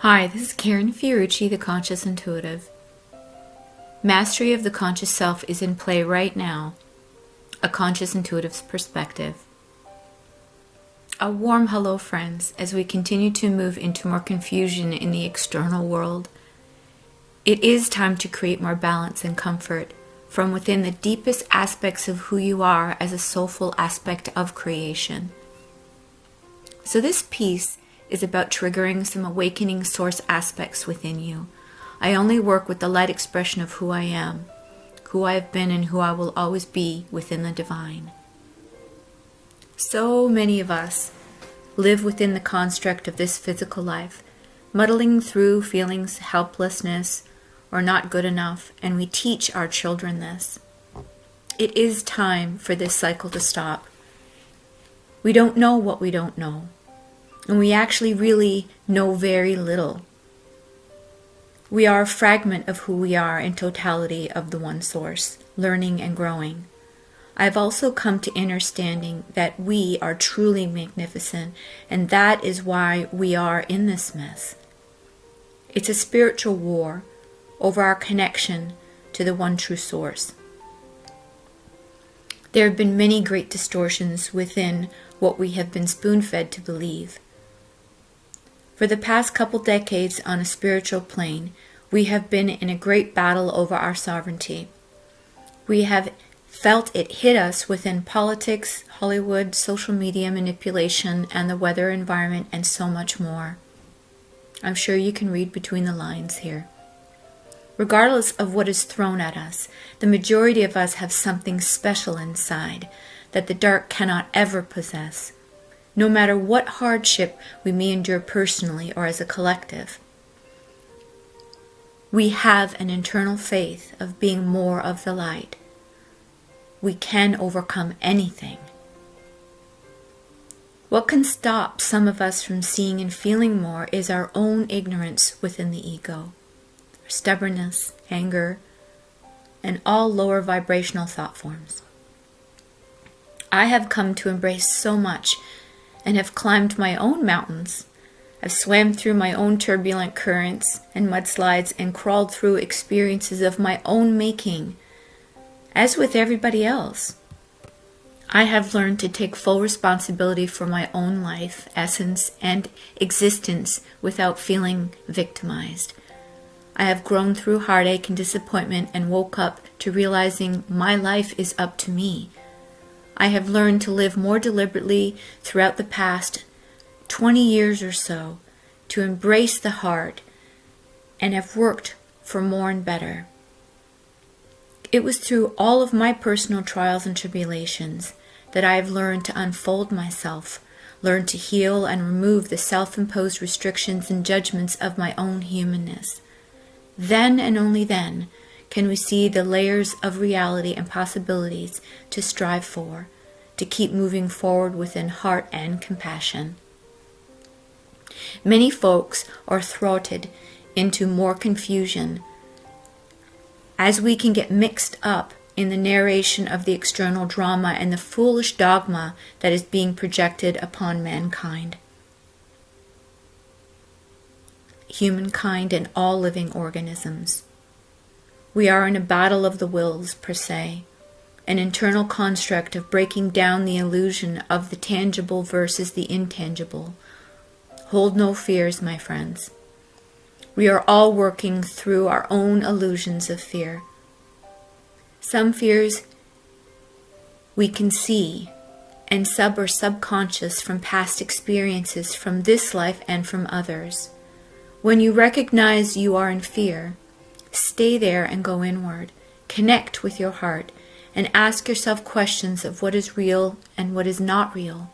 Hi, this is Karen Fiorucci, the Conscious Intuitive. Mastery of the conscious self is in play right now, a conscious intuitive's perspective. A warm hello, friends, as we continue to move into more confusion in the external world. It is time to create more balance and comfort from within the deepest aspects of who you are as a soulful aspect of creation. So this piece is about triggering some awakening source aspects within you. I only work with the light expression of who I am, who I have been, and who I will always be within the divine. So many of us live within the construct of this physical life, muddling through feelings, helplessness, or not good enough, and we teach our children this. It is time for this cycle to stop. We don't know what we don't know. And we actually really know very little. We are a fragment of who we are in totality of the one source, learning and growing. I've also come to understanding that we are truly magnificent, and that is why we are in this mess. It's a spiritual war over our connection to the one true source. There have been many great distortions within what we have been spoon-fed to believe. For the past couple decades on a spiritual plane, we have been in a great battle over our sovereignty. We have felt it hit us within politics, Hollywood, social media manipulation, and the weather environment, and so much more. I'm sure you can read between the lines here. Regardless of what is thrown at us, the majority of us have something special inside that the dark cannot ever possess. No matter what hardship we may endure personally or as a collective, we have an internal faith of being more of the light. We can overcome anything. What can stop some of us from seeing and feeling more is our own ignorance within the ego, stubbornness, anger, and all lower vibrational thought forms. I have come to embrace so much and have climbed my own mountains. I've swam through my own turbulent currents and mudslides and crawled through experiences of my own making. As with everybody else, I have learned to take full responsibility for my own life, essence, and existence without feeling victimized. I have grown through heartache and disappointment and woke up to realizing my life is up to me. I have learned to live more deliberately throughout the past 20 years or so, to embrace the heart, and have worked for more and better. It was through all of my personal trials and tribulations that I have learned to unfold myself, learned to heal and remove the self-imposed restrictions and judgments of my own humanness. Then and only then can we see the layers of reality and possibilities to strive for, to keep moving forward within heart and compassion. Many folks are thwarted into more confusion as we can get mixed up in the narration of the external drama and the foolish dogma that is being projected upon mankind. Humankind and all living organisms. We are in a battle of the wills, per se, an internal construct of breaking down the illusion of the tangible versus the intangible. Hold no fears, my friends. We are all working through our own illusions of fear. Some fears we can see, and or subconscious from past experiences from this life and from others. When you recognize you are in fear, stay there and go inward. Connect with your heart and ask yourself questions of what is real and what is not real.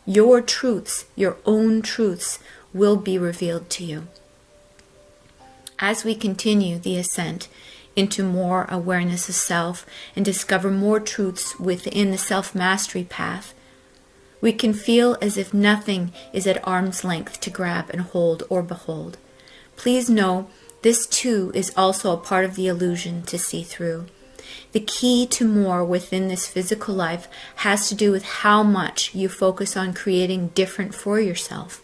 Your truths, your own truths, will be revealed to you. As we continue the ascent into more awareness of self and discover more truths within the self-mastery path, we can feel as if nothing is at arm's length to grab and hold or behold. Please know this too is also a part of the illusion to see through. The key to more within this physical life has to do with how much you focus on creating different for yourself.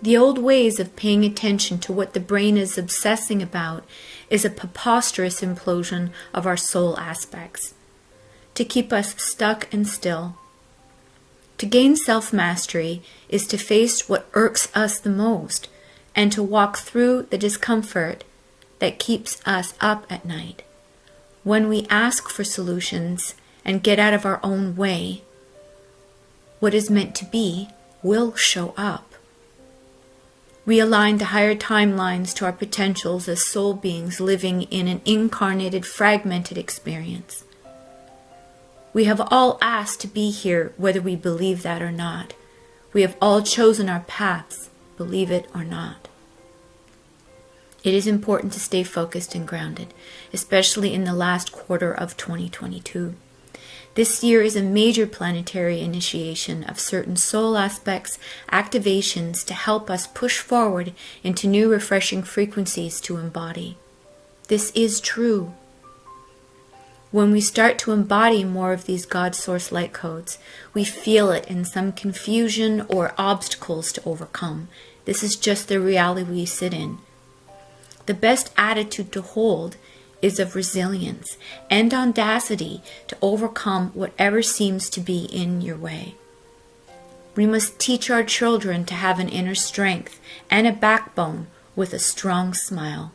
The old ways of paying attention to what the brain is obsessing about is a preposterous implosion of our soul aspects, to keep us stuck and still. To gain self-mastery is to face what irks us the most and to walk through the discomfort that keeps us up at night. When we ask for solutions and get out of our own way, what is meant to be will show up. We align to higher timelines to our potentials as soul beings living in an incarnated, fragmented experience. We have all asked to be here, whether we believe that or not. We have all chosen our paths, believe it or not. It is important to stay focused and grounded, especially in the last quarter of 2022. This year is a major planetary initiation of certain soul aspects, activations to help us push forward into new refreshing frequencies to embody. This is true. When we start to embody more of these God Source light codes, we feel it in some confusion or obstacles to overcome. This is just the reality we sit in. The best attitude to hold is of resilience and audacity to overcome whatever seems to be in your way. We must teach our children to have an inner strength and a backbone with a strong smile.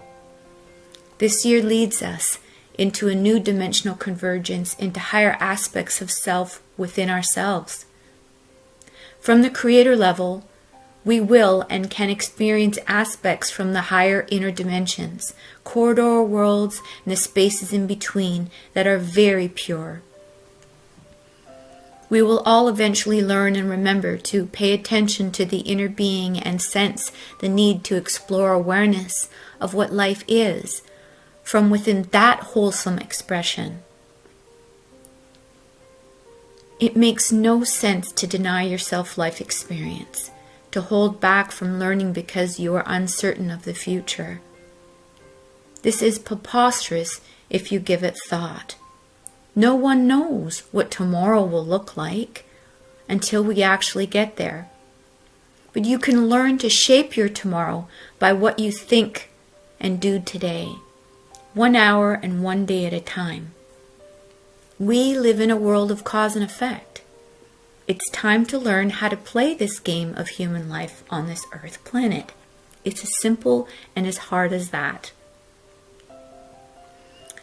This year leads us into a new dimensional convergence into higher aspects of self within ourselves. From the creator level, we will and can experience aspects from the higher inner dimensions, corridor worlds, and the spaces in between that are very pure. We will all eventually learn and remember to pay attention to the inner being and sense the need to explore awareness of what life is from within that wholesome expression. It makes no sense to deny yourself life experience, to hold back from learning because you are uncertain of the future. This is preposterous if you give it thought. No one knows what tomorrow will look like until we actually get there. But you can learn to shape your tomorrow by what you think and do today, 1 hour and 1 day at a time. We live in a world of cause and effect. It's time to learn how to play this game of human life on this Earth planet. It's as simple and as hard as that.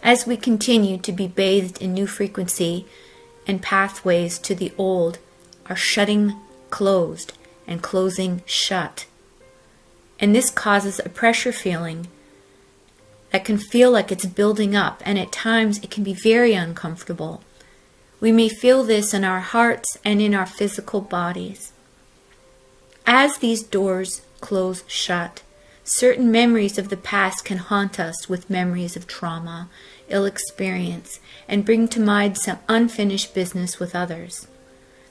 As we continue to be bathed in new frequency and pathways to the old are shutting closed and closing shut. And this causes a pressure feeling that can feel like it's building up, and at times it can be very uncomfortable. We may feel this in our hearts and in our physical bodies. As these doors close shut, certain memories of the past can haunt us with memories of trauma, ill experience, and bring to mind some unfinished business with others.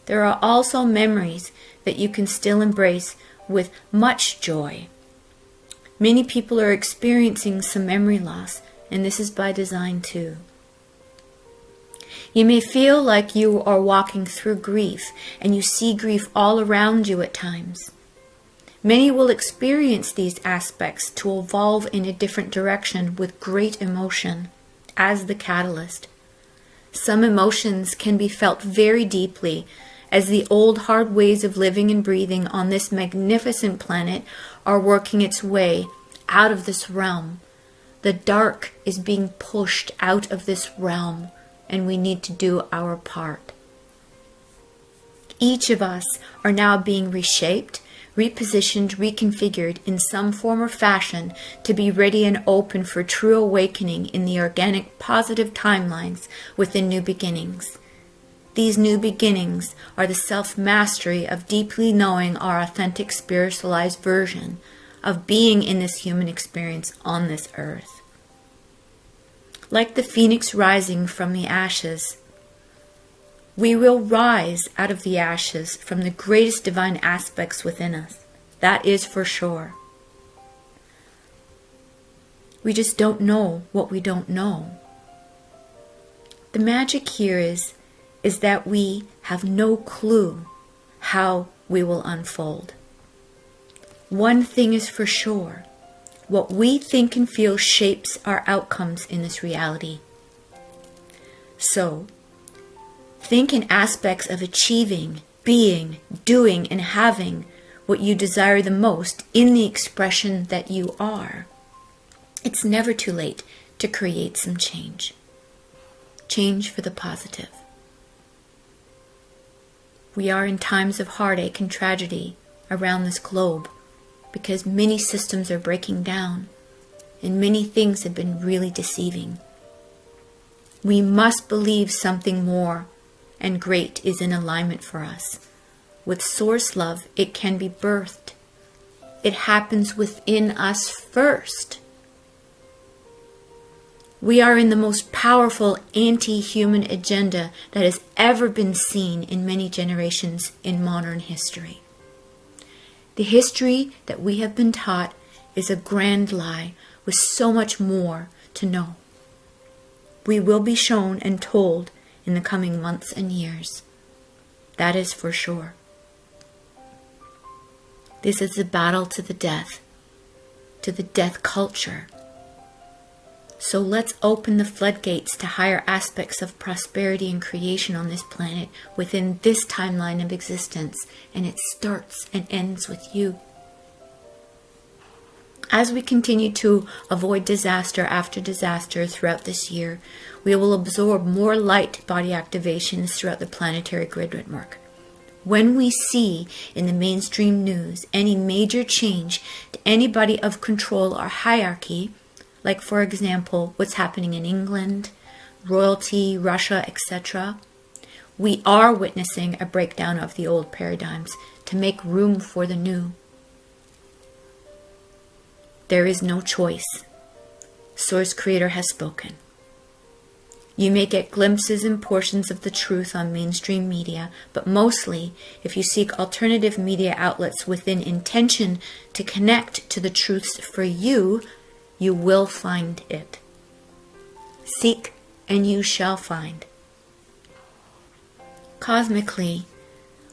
There are also memories that you can still embrace with much joy. Many people are experiencing some memory loss, and this is by design too. You may feel like you are walking through grief, and you see grief all around you at times. Many will experience these aspects to evolve in a different direction with great emotion as the catalyst. Some emotions can be felt very deeply as the old hard ways of living and breathing on this magnificent planet are working its way out of this realm. The dark is being pushed out of this realm, and we need to do our part. Each of us are now being reshaped, repositioned, reconfigured in some form or fashion to be ready and open for true awakening in the organic positive timelines within new beginnings. These new beginnings are the self-mastery of deeply knowing our authentic spiritualized version of being in this human experience on this earth. Like the phoenix rising from the ashes, we will rise out of the ashes from the greatest divine aspects within us. That is for sure. We just don't know what we don't know. The magic here is that we have no clue how we will unfold. One thing is for sure. What we think and feel shapes our outcomes in this reality. So, think in aspects of achieving, being, doing, and having what you desire the most in the expression that you are. It's never too late to create some change. Change for the positive. We are in times of heartache and tragedy around this globe because many systems are breaking down and many things have been really deceiving. We must believe something more and great is in alignment for us. With source love, it can be birthed. It happens within us first. We are in the most powerful anti-human agenda that has ever been seen in many generations in modern history. The history that we have been taught is a grand lie with so much more to know. We will be shown and told in the coming months and years. That is for sure. This is a battle to the death culture. So let's open the floodgates to higher aspects of prosperity and creation on this planet within this timeline of existence, and it starts and ends with you. As we continue to avoid disaster after disaster throughout this year, we will absorb more light body activations throughout the planetary grid network. When we see in the mainstream news any major change to any body of control or hierarchy, like for example what's happening in England, royalty, Russia, etc., we are witnessing a breakdown of the old paradigms to make room for the new. There is no choice. Source Creator has spoken. You may get glimpses and portions of the truth on mainstream media, but mostly, if you seek alternative media outlets within intention to connect to the truths for you, you will find it. Seek and you shall find. Cosmically,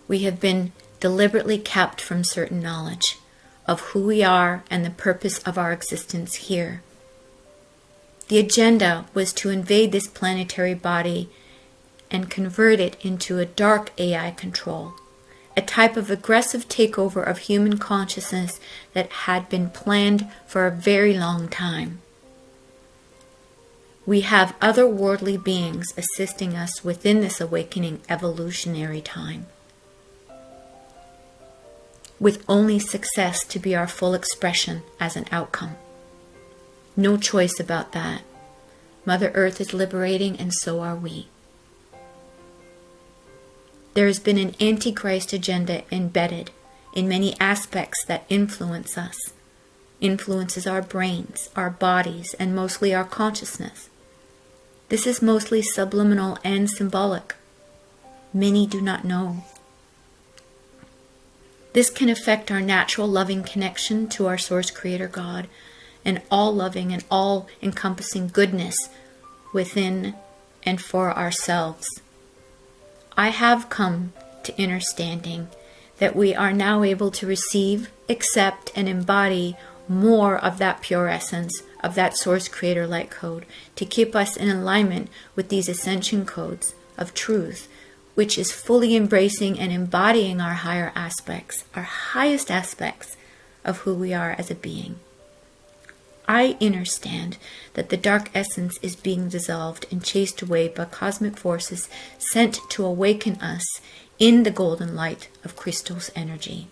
we have been deliberately kept from certain knowledge of who we are and the purpose of our existence here. The agenda was to invade this planetary body and convert it into a dark AI control, a type of aggressive takeover of human consciousness that had been planned for a very long time. We have otherworldly beings assisting us within this awakening evolutionary time, with only success to be our full expression as an outcome. No choice about that. Mother Earth is liberating, and so are we. There has been an Antichrist agenda embedded in many aspects that influence us, influences our brains, our bodies, and mostly our consciousness. This is mostly subliminal and symbolic. Many do not know. This can affect our natural loving connection to our Source Creator God and all loving and all encompassing goodness within and for ourselves. I have come to understanding that we are now able to receive, accept, and embody more of that pure essence, of that Source Creator light code, to keep us in alignment with these ascension codes of truth, which is fully embracing and embodying our higher aspects, our highest aspects of who we are as a being. I understand that the dark essence is being dissolved and chased away by cosmic forces sent to awaken us in the golden light of Christos energy.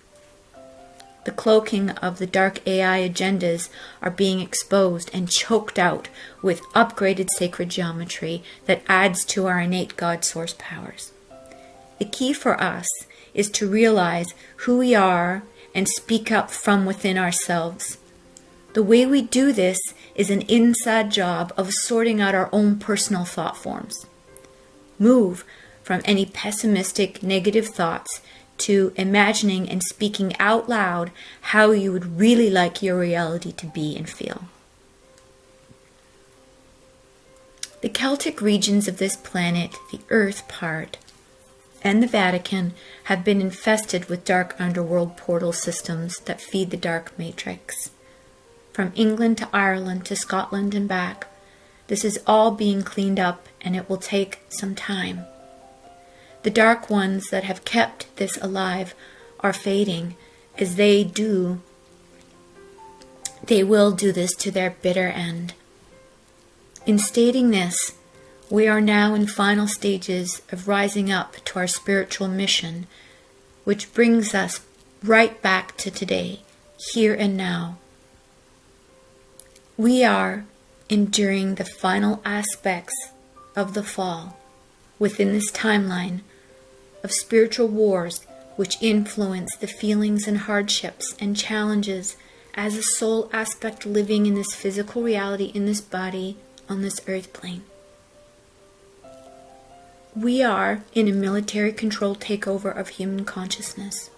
The cloaking of the dark AI agendas are being exposed and choked out with upgraded sacred geometry that adds to our innate God source powers. The key for us is to realize who we are and speak up from within ourselves. The way we do this is an inside job of sorting out our own personal thought forms. Move from any pessimistic, negative thoughts to imagining and speaking out loud how you would really like your reality to be and feel. The Celtic regions of this planet, the Earth part, and the Vatican have been infested with dark underworld portal systems that feed the dark matrix. From England to Ireland to Scotland and back, this is all being cleaned up, and it will take some time. The dark ones that have kept this alive are fading. As they do, they will do this to their bitter end. In stating this, we are now in final stages of rising up to our spiritual mission, which brings us right back to today, here and now. We are enduring the final aspects of the fall within this timeline of spiritual wars which influence the feelings and hardships and challenges as a soul aspect living in this physical reality, in this body, on this earth plane. We are in a military-controlled takeover of human consciousness,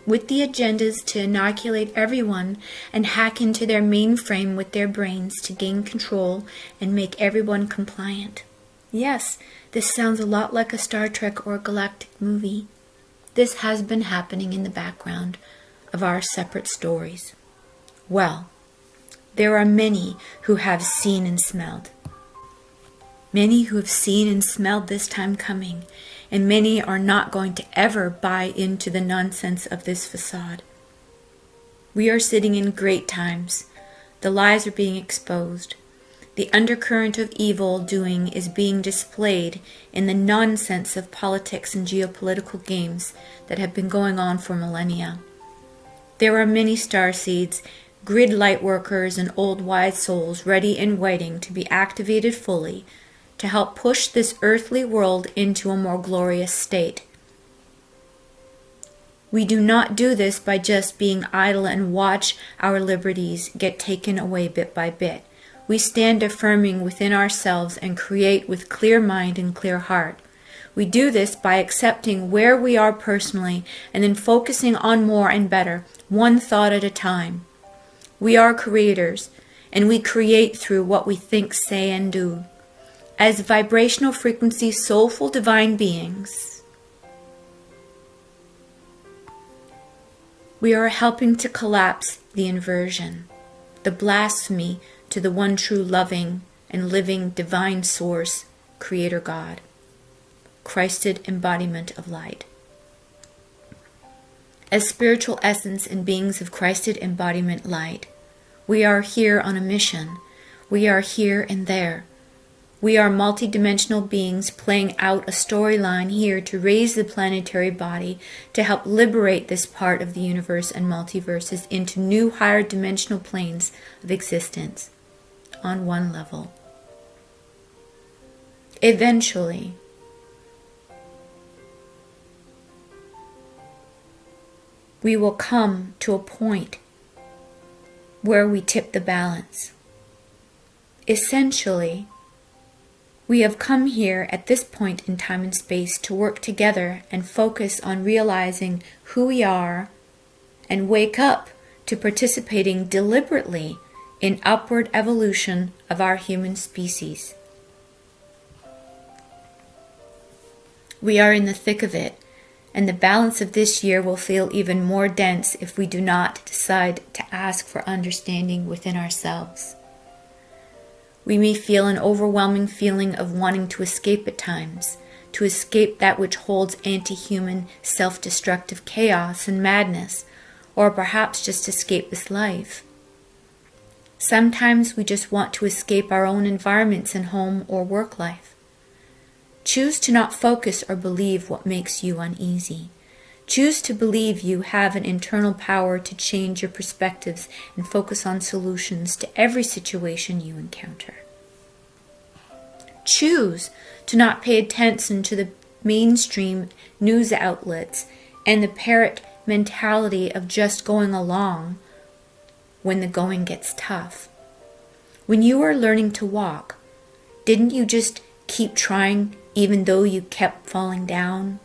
with the agendas to inoculate everyone and hack into their mainframe with their brains to gain control and make everyone compliant. Yes, this sounds a lot like a Star Trek or a galactic movie. This has been happening in the background of our separate stories. Well, there are many who have seen and smelled. Many who have seen and smelled this time coming, and many are not going to ever buy into the nonsense of this facade. We are sitting in great times. The lies are being exposed. The undercurrent of evil doing is being displayed in the nonsense of politics and geopolitical games that have been going on for millennia. There are many starseeds, grid light workers, and old wise souls ready and waiting to be activated fully to help push this earthly world into a more glorious state. We do not do this by just being idle and watch our liberties get taken away bit by bit. We stand affirming within ourselves and create with clear mind and clear heart. We do this by accepting where we are personally and then focusing on more and better, one thought at a time. We are creators, and we create through what we think, say, and do. As vibrational frequency, soulful divine beings, we are helping to collapse the inversion, the blasphemy to the one true loving and living divine source, Creator God, Christed embodiment of light. As spiritual essence and beings of Christed embodiment light, we are here on a mission. We are here and there. We are multidimensional beings playing out a storyline here to raise the planetary body to help liberate this part of the universe and multiverses into new higher dimensional planes of existence on one level. Eventually, we will come to a point where we tip the balance. Essentially, we have come here at this point in time and space to work together and focus on realizing who we are and wake up to participating deliberately in upward evolution of our human species. We are in the thick of it, and the balance of this year will feel even more dense if we do not decide to ask for understanding within ourselves. We may feel an overwhelming feeling of wanting to escape at times, to escape that which holds anti-human, self-destructive chaos and madness, or perhaps just escape this life. Sometimes we just want to escape our own environments in home or work life. Choose to not focus or believe what makes you uneasy. Choose to believe you have an internal power to change your perspectives and focus on solutions to every situation you encounter. Choose to not pay attention to the mainstream news outlets and the parrot mentality of just going along when the going gets tough. When you were learning to walk, didn't you just keep trying even though you kept falling down?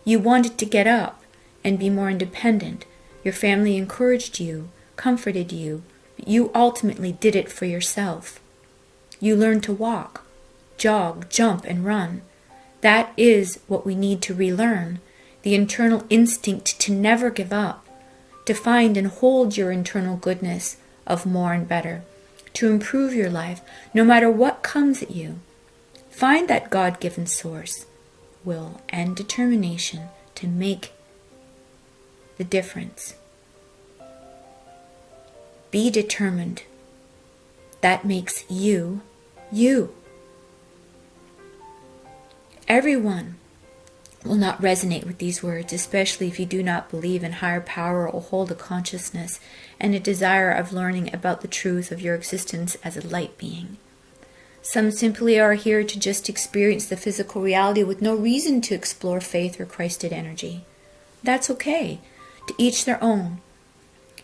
You wanted to get up and be more independent. Your family encouraged you, comforted you, but you ultimately did it for yourself. You learned to walk, jog, jump, and run. That is what we need to relearn, the internal instinct to never give up, to find and hold your internal goodness of more and better, to improve your life no matter what comes at you. Find that God-given source, will, and determination to make the difference. Be determined. That makes you, you. Everyone will not resonate with these words, especially if you do not believe in higher power or hold a consciousness and a desire of learning about the truth of your existence as a light being. Some simply are here to just experience the physical reality with no reason to explore faith or Christed energy. That's okay. To each their own.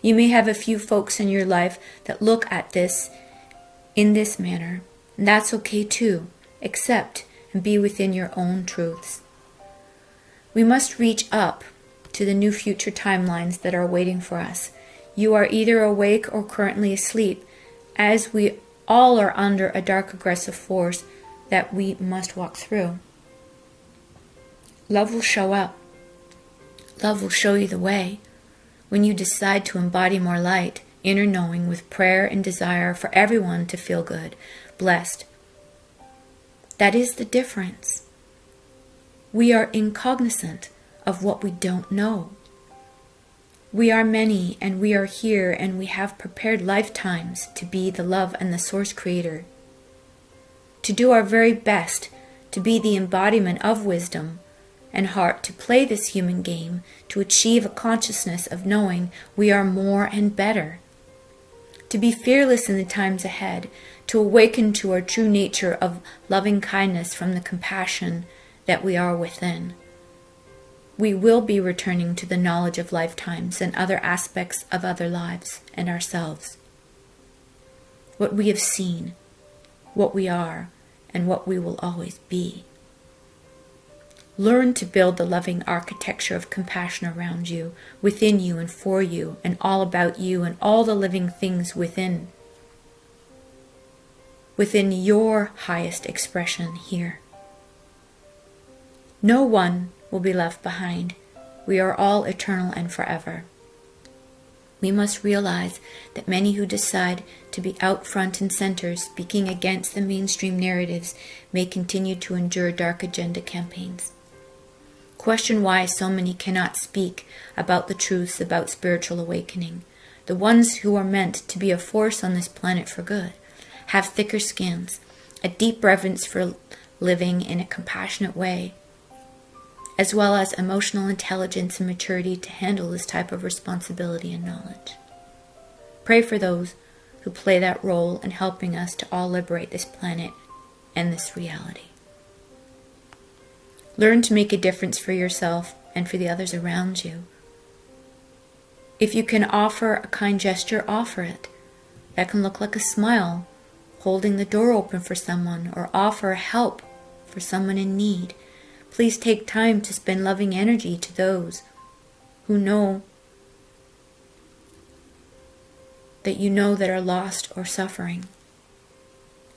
You may have a few folks in your life that look at this in this manner, and that's okay too. Accept and be within your own truths. We must reach up to the new future timelines that are waiting for us. You are either awake or currently asleep, as we all are under a dark aggressive force that we must walk through. Love will show up. Love will show you the way when you decide to embody more light, inner knowing with prayer and desire for everyone to feel good, blessed. That is the difference. We are incognizant of what we don't know. We are many, and we are here, and we have prepared lifetimes to be the love and the source creator, to do our very best to be the embodiment of wisdom and heart, to play this human game, to achieve a consciousness of knowing we are more and better, to be fearless in the times ahead, to awaken to our true nature of loving kindness from the compassion that we are within. We will be returning to the knowledge of lifetimes and other aspects of other lives and ourselves. What we have seen, what we are, and what we will always be. Learn to build the loving architecture of compassion around you, within you and for you, and all about you and all the living things within your highest expression here. No one will be left behind. We are all eternal and forever. We must realize that many who decide to be out front and center speaking against the mainstream narratives may continue to endure dark agenda campaigns. Question why so many cannot speak about the truths about spiritual awakening. The ones who are meant to be a force on this planet for good have thicker skins, a deep reverence for living in a compassionate way, as well as emotional intelligence and maturity to handle this type of responsibility and knowledge. Pray for those who play that role in helping us to all liberate this planet and this reality. Learn to make a difference for yourself and for the others around you. If you can offer a kind gesture, offer it. That can look like a smile, holding the door open for someone, or offer help for someone in need. Please take time to spend loving energy to those who know that are lost or suffering.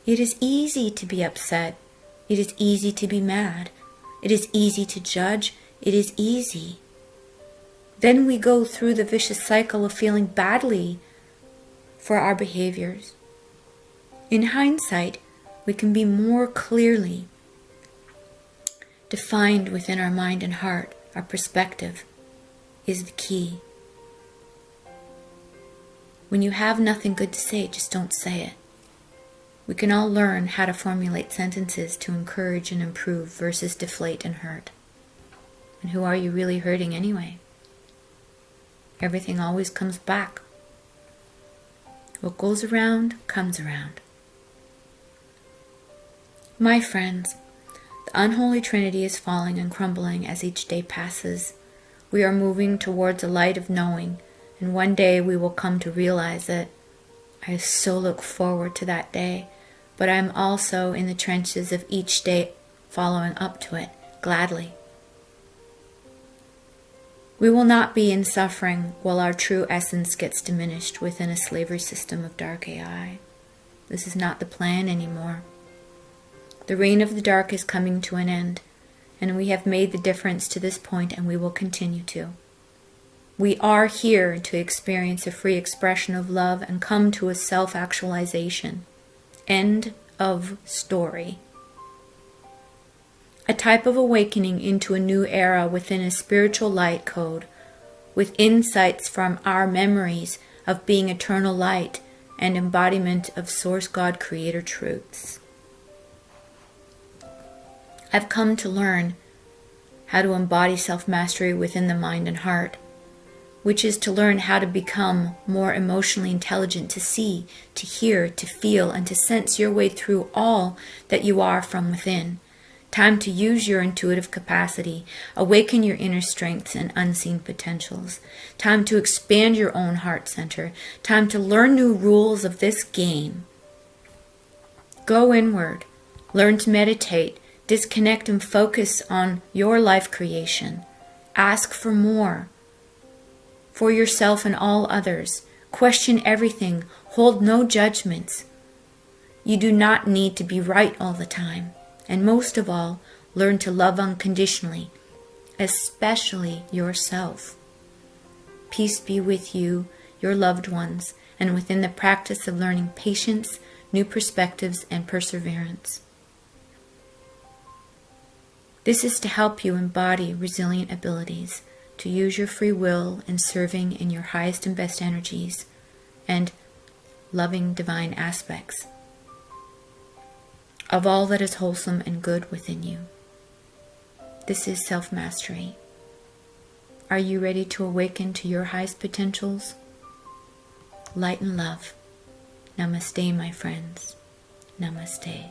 It is easy to be upset. It is easy to be mad. It is easy to judge. It is easy. Then we go through the vicious cycle of feeling badly for our behaviors. In hindsight, we can be more clearly defined within our mind and heart. Our perspective is the key. When you have nothing good to say, just don't say it. We can all learn how to formulate sentences to encourage and improve versus deflate and hurt. And who are you really hurting anyway? Everything always comes back. What goes around comes around. My friends, the unholy trinity is falling and crumbling as each day passes. We are moving towards a light of knowing, and one day we will come to realize it. I so look forward to that day, but I am also in the trenches of each day following up to it, gladly. We will not be in suffering while our true essence gets diminished within a slavery system of dark AI. This is not the plan anymore. The reign of the dark is coming to an end. and we have made the difference to this point, and we will continue to. We are here to experience a free expression of love and come to a self-actualization. End of story. A type of awakening into a new era within a spiritual light code, with insights from our memories of being eternal light and embodiment of Source God Creator truths. I've come to learn how to embody self-mastery within the mind and heart, which is to learn how to become more emotionally intelligent, to see, to hear, to feel, and to sense your way through all that you are from within. Time to use your intuitive capacity, awaken your inner strengths and unseen potentials. Time to expand your own heart center. Time to learn new rules of this game. Go inward. Learn to meditate. Disconnect and focus on your life creation. Ask for more. For yourself and all others. Question everything. Hold no judgments. You do not need to be right all the time. And most of all, learn to love unconditionally, especially yourself. Peace be with you, your loved ones, and within the practice of learning patience, new perspectives, and perseverance. This is to help you embody resilient abilities, to use your free will in serving in your highest and best energies, and loving divine aspects of all that is wholesome and good within you. This is self-mastery. Are you ready to awaken to your highest potentials? Light and love. Namaste, my friends. Namaste.